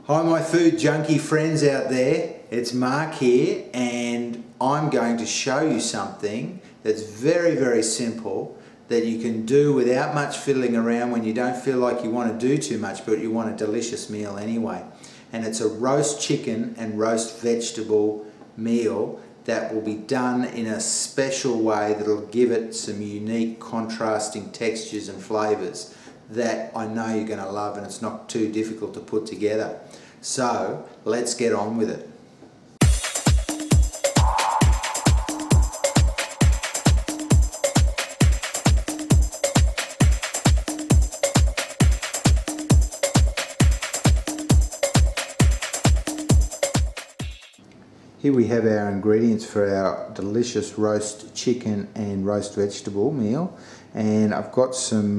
Hi my food junkie friends out there, it's Mark here and I'm going to show you something that's very simple that you can do without much fiddling around when you don't feel like you want to do too much but you want a delicious meal anyway. And it's a roast chicken and roast vegetable meal that will be done in a special way that'll give it some unique contrasting textures and flavours that I know you're going to love, and it's not too difficult to put together. So let's get on with it. Here we have our ingredients for our delicious roast chicken and roast vegetable meal, and I've got some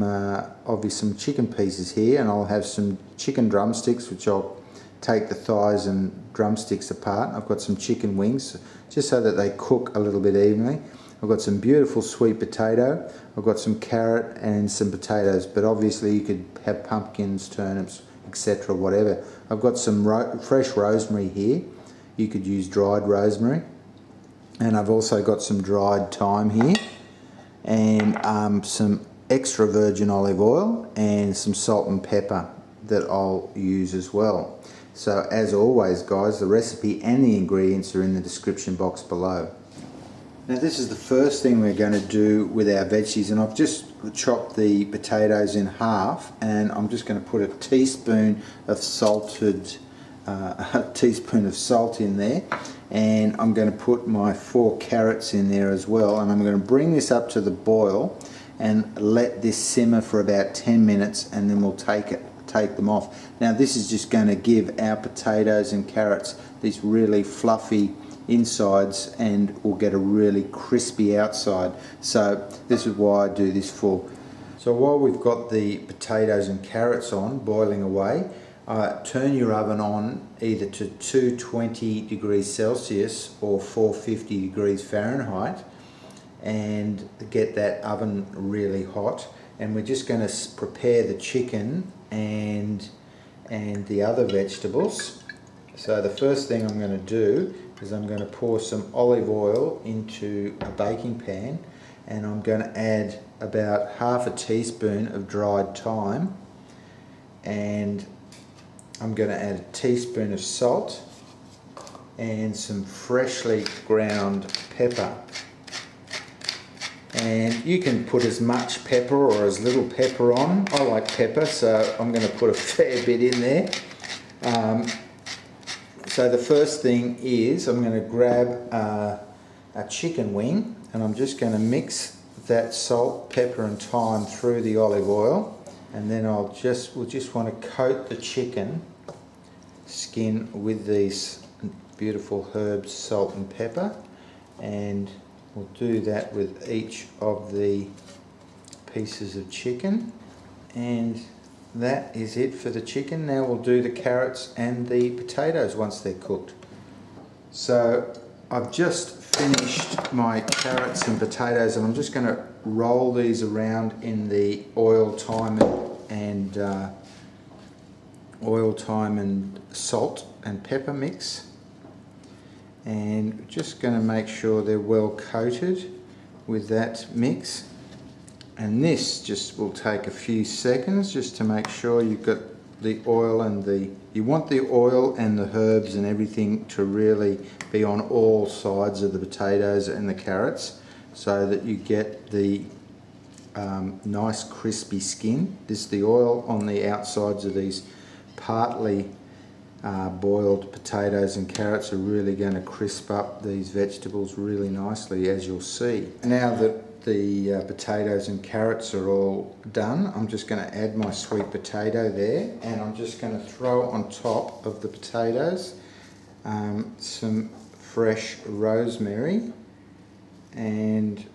some chicken pieces here, and I'll have some chicken drumsticks which I'll take the thighs and drumsticks apart. I've got some chicken wings just so that they cook a little bit evenly. I've got some beautiful sweet potato, I've got some carrot and some potatoes, but obviously you could have pumpkins, turnips, etc., whatever. I've got some fresh rosemary here. You could use dried rosemary, and I've also got some dried thyme here, and some extra virgin olive oil and some salt and pepper that I'll use as well. So as always guys, the recipe and the ingredients are in the description box below. Now this is the first thing we're going to do with our veggies, and I've just chopped the potatoes in half, and I'm just going to put a teaspoon of salt in there, and I'm going to put my 4 carrots in there as well, and I'm going to bring this up to the boil and let this simmer for about 10 minutes, and then we'll take them off. Now this is just going to give our potatoes and carrots these really fluffy insides, and we'll get a really crispy outside. So this is why I do this for. So while we've got the potatoes and carrots on boiling away, turn your oven on either to 220 degrees Celsius or 450 degrees Fahrenheit, and get that oven really hot. And we're just going to prepare the chicken and the other vegetables. So the first thing I'm going to do is I'm going to pour some olive oil into a baking pan, and I'm going to add about half a teaspoon of dried thyme, and I'm going to add a teaspoon of salt and some freshly ground pepper. And you can put as much pepper or as little pepper on. I like pepper, so I'm going to put a fair bit in there. So the first thing is I'm going to grab a chicken wing, and I'm just going to mix that salt, pepper and thyme through the olive oil, and then we'll just want to coat the chicken skin with these beautiful herbs, salt and pepper, and we'll do that with each of the pieces of chicken. And that is it for the chicken. Now we'll do the carrots and the potatoes once they're cooked. So I've just finished my carrots and potatoes, and I'm just going to roll these around in the oil, thyme and salt and pepper mix, and just going to make sure they're well coated with that mix. And this just will take a few seconds just to make sure you've got the oil and you want the oil and the herbs and everything to really be on all sides of the potatoes and the carrots, so that you get the nice crispy skin. The oil on the outsides of these partly boiled potatoes and carrots are really going to crisp up these vegetables really nicely, as you'll see. Now that the potatoes and carrots are all done, I'm just going to add my sweet potato there, and I'm just going to throw on top of the potatoes some fresh rosemary, and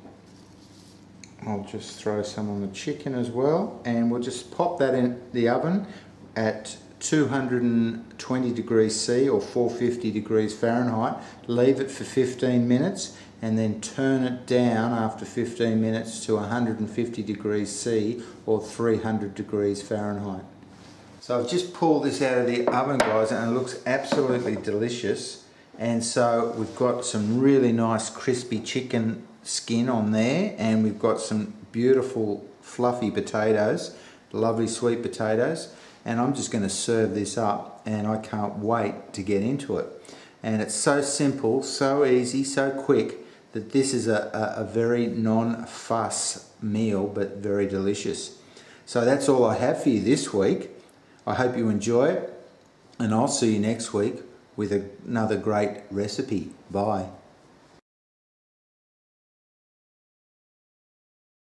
I'll just throw some on the chicken as well, and we'll just pop that in the oven at 220 degrees C or 450 degrees Fahrenheit. Leave it for 15 minutes and then turn it down after 15 minutes to 150 degrees C or 300 degrees Fahrenheit. So I've just pulled this out of the oven, guys, and it looks absolutely delicious. And so we've got some really nice crispy chicken skin on there, and we've got some beautiful fluffy potatoes, lovely sweet potatoes. And I'm just going to serve this up, and I can't wait to get into it. And it's so simple, so easy, so quick, that this is a very non-fuss meal, but very delicious. So that's all I have for you this week. I hope you enjoy it, and I'll see you next week with another great recipe. Bye.